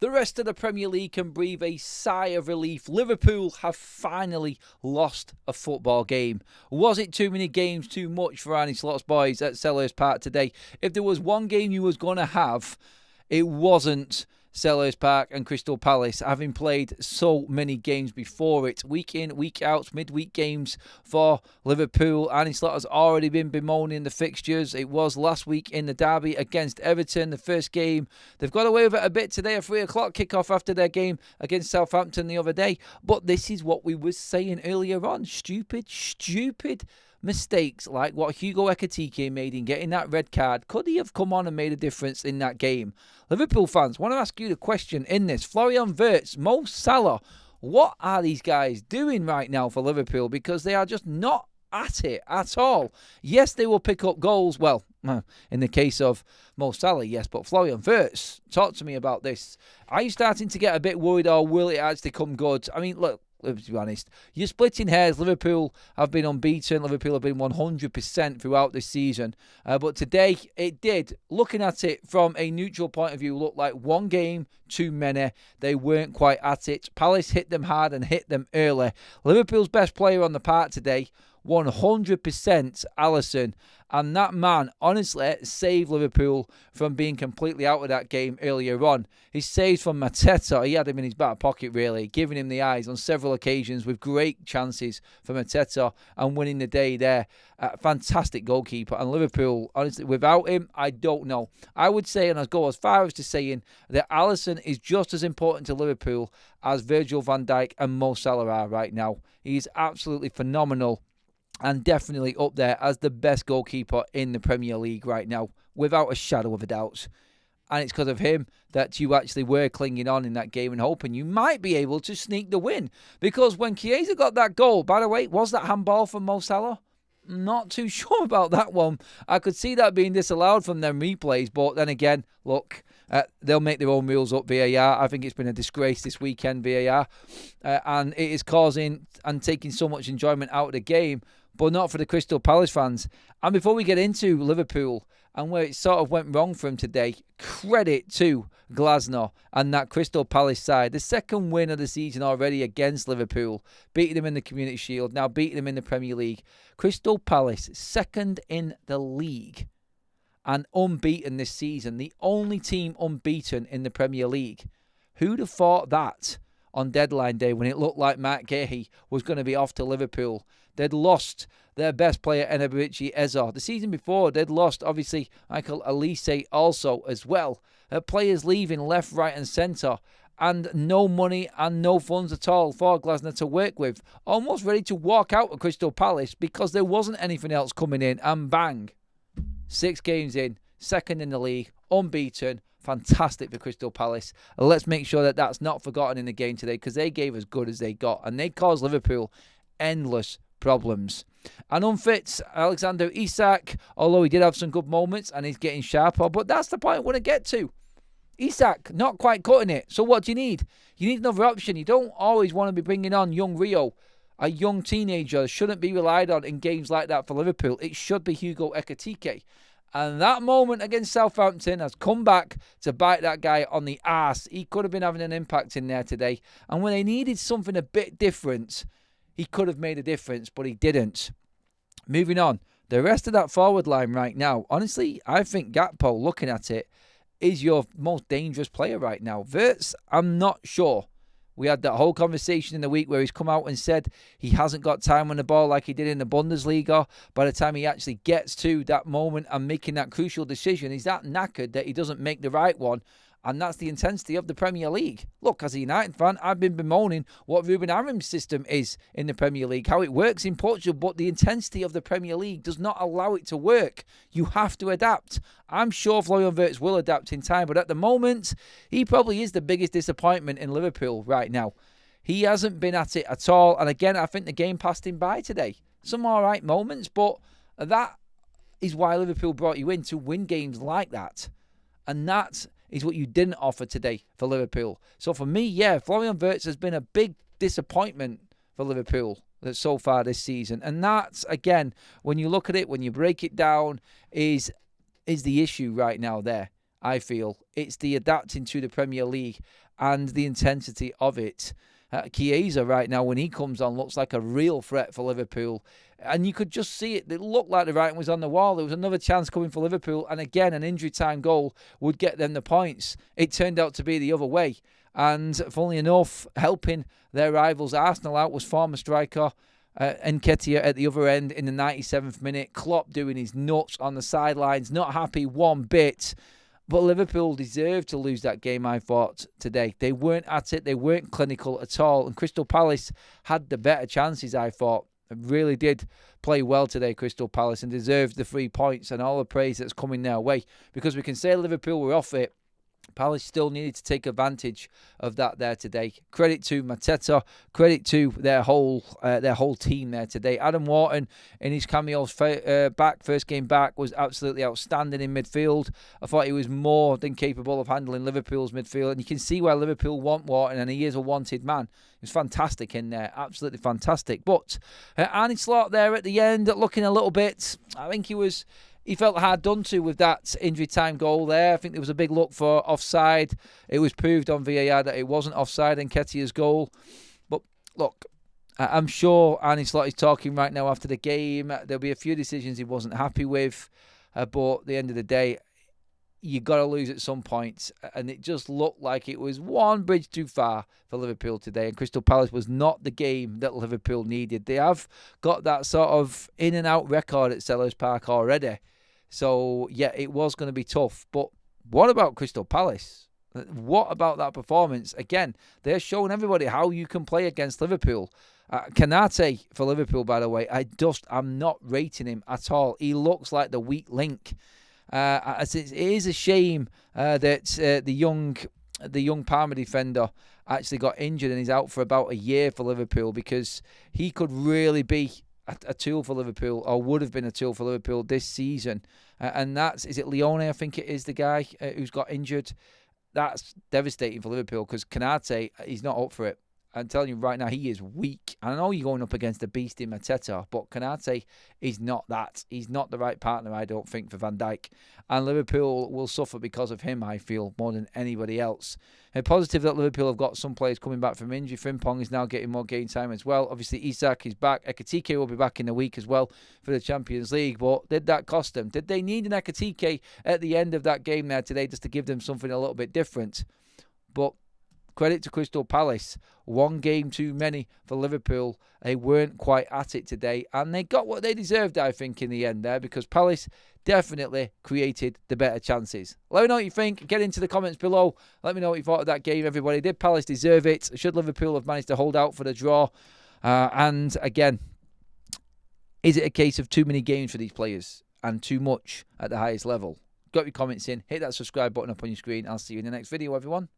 The rest of the Premier League can breathe a sigh of relief. Liverpool have finally lost a football game. Was it too many games, too much for ARNE boys at Selhurst Park today? If there was one game you was going to have, it wasn't Selhurst Park and Crystal Palace, having played so many games before it. Week in, week out, midweek games for Liverpool. ARNE Slot has already been bemoaning the fixtures. It was last week in the derby against Everton, the first game. They've got away with it a bit today, a 3 o'clock kickoff after their game against Southampton the other day. But this is what we were saying earlier on. Stupid mistakes like what Hugo Ekitike made in getting that red card. Could he have come on and made a difference in that game? Liverpool fans, want to ask you the question in this. Florian Wirtz, Mo Salah, what are these guys doing right now for Liverpool? Because they are just not at it at all. Yes, they will pick up goals. Well, in the case of Mo Salah, yes, but Florian Wirtz, talk to me about this. Are you starting to get a bit worried, or will it actually come good? I mean, look, let's be honest, you're splitting hairs. Liverpool have been unbeaten. Liverpool have been 100% throughout this season. But today, it did, looking at it from a neutral point of view, look like one game too many. They weren't quite at it. Palace hit them hard and hit them early. Liverpool's best player on the park today, 100% Alisson. And that man, honestly, saved Liverpool from being completely out of that game earlier on. His saves from Mateta, he had him in his back pocket, really, giving him the eyes on several occasions with great chances for Mateta and winning the day there. Fantastic goalkeeper. And Liverpool, honestly, without him, I don't know. I would say, and I'd go as far as to saying that Alisson is just as important to Liverpool as Virgil van Dijk and Mo Salah are right now. He's absolutely phenomenal. And definitely up there as the best goalkeeper in the Premier League right now, without a shadow of a doubt. And it's because of him that you actually were clinging on in that game and hoping you might be able to sneak the win. Because when Chiesa got that goal, by the way, was that handball from Mo Salah? Not too sure about that one. I could see that being disallowed from them replays, but then again, look, they'll make their own rules up, VAR. I think it's been a disgrace this weekend, VAR. And it is causing and taking so much enjoyment out of the game, but not for the Crystal Palace fans. And before we get into Liverpool and where it sort of went wrong for him today, credit to Glasner and that Crystal Palace side. The second win of the season already against Liverpool, beating them in the Community Shield, now beating them in the Premier League. Crystal Palace, second in the league and unbeaten this season. The only team unbeaten in the Premier League. Who'd have thought that on deadline day when it looked like Mark Gahey was going to be off to Liverpool? They'd lost their best player, Enebici Eze. The season before, they'd lost, obviously, Michael Elise also as well. Players leaving left, right and centre. And no money and no funds at all for Glasner to work with. Almost ready to walk out of Crystal Palace because there wasn't anything else coming in. And bang, 6 games in, second in the league, unbeaten. Fantastic for Crystal Palace. Let's make sure that that's not forgotten in the game today, because they gave as good as they got. And they caused Liverpool endless problems. And unfit Alexander Isak, although he did have some good moments and he's getting sharper, but that's the point I want to get to. Isak, not quite cutting it. So what do you need? You need another option. You don't always want to be bringing on young Rio, a young teenager. Shouldn't be relied on in games like that for Liverpool. It should be Hugo Ekitike. And that moment against Southampton has come back to bite that guy on the arse. He could have been having an impact in there today. And when they needed something a bit different, he could have made a difference, but he didn't. Moving on, the rest of that forward line right now, honestly, I think Gakpo, looking at it, is your most dangerous player right now. Wirtz, I'm not sure. We had that whole conversation in the week where he's come out and said he hasn't got time on the ball like he did in the Bundesliga. By the time he actually gets to that moment and making that crucial decision, he's that knackered that he doesn't make the right one. And that's the intensity of the Premier League. Look, as a United fan, I've been bemoaning what Ruben Amorim's system is in the Premier League, how it works in Portugal, but the intensity of the Premier League does not allow it to work. You have to adapt. I'm sure Florian Wirtz will adapt in time, but at the moment, he probably is the biggest disappointment in Liverpool right now. He hasn't been at it at all, and again, I think the game passed him by today. Some alright moments, but that is why Liverpool brought you in, to win games like that. And that is what you didn't offer today for Liverpool. So for me, yeah, Florian Wirtz has been a big disappointment for Liverpool so far this season. And that's, again, when you look at it, when you break it down, is the issue right now there. I feel. It's the adapting to the Premier League and the intensity of it. Chiesa right now, when he comes on, looks like a real threat for Liverpool. And you could just see it. It looked like the writing was on the wall. There was another chance coming for Liverpool. And again, an injury time goal would get them the points. It turned out to be the other way. And funnily enough, helping their rivals Arsenal out was former striker Nketiah at the other end in the 97th minute. Klopp doing his nuts on the sidelines. Not happy one bit. But Liverpool deserved to lose that game, I thought, today. They weren't at it. They weren't clinical at all. And Crystal Palace had the better chances, I thought. They really did play well today, Crystal Palace, and deserved the 3 points and all the praise that's coming their way. Because we can say Liverpool were off it. Palace still needed to take advantage of that there today. Credit to Mateta, credit to their whole team there today. Adam Wharton in his cameos first game back was absolutely outstanding in midfield. I thought he was more than capable of handling Liverpool's midfield, and you can see why Liverpool want Wharton, and he is a wanted man. He was fantastic in there, absolutely fantastic. But Arne Slot there at the end, looking a little bit, I think he felt hard done to with that injury time goal there. I think there was a big look for offside. It was proved on VAR that it wasn't offside in Nketiah's goal. But look, I'm sure Arne Slot is talking right now after the game. There'll be a few decisions he wasn't happy with. But at the end of the day, you got to lose at some point. And it just looked like it was one bridge too far for Liverpool today. And Crystal Palace was not the game that Liverpool needed. They have got that sort of in and out record at Selhurst Park already. So, yeah, it was going to be tough. But what about Crystal Palace? What about that performance? Again, they're showing everybody how you can play against Liverpool. Kanate for Liverpool, by the way, I'm not rating him at all. He looks like the weak link. It is a shame that the young Parma defender actually got injured and he's out for about a year for Liverpool, because he could really be a tool for Liverpool, or would have been a tool for Liverpool this season. And is it Leone, I think it is, the guy who's got injured? That's devastating for Liverpool, because Kanate, he's not up for it. I'm telling you right now, he is weak. I know you're going up against a beast in Mateta, but Kanate is not that. He's not the right partner, I don't think, for Van Dijk. And Liverpool will suffer because of him, I feel, more than anybody else. And positive that Liverpool have got some players coming back from injury. Frimpong is now getting more game time as well. Obviously, Isak is back. Ekitike will be back in a week as well for the Champions League. But did that cost them? Did they need an Ekitike at the end of that game there today just to give them something a little bit different? But credit to Crystal Palace. One game too many for Liverpool. They weren't quite at it today, and they got what they deserved, I think, in the end there, because Palace definitely created the better chances. Let me know what you think. Get into the comments below. Let me know what you thought of that game, everybody. Did Palace deserve it? Should Liverpool have managed to hold out for the draw? And again, is it a case of too many games for these players and too much at the highest level? Got your comments in. Hit that subscribe button up on your screen. I'll see you in the next video, everyone.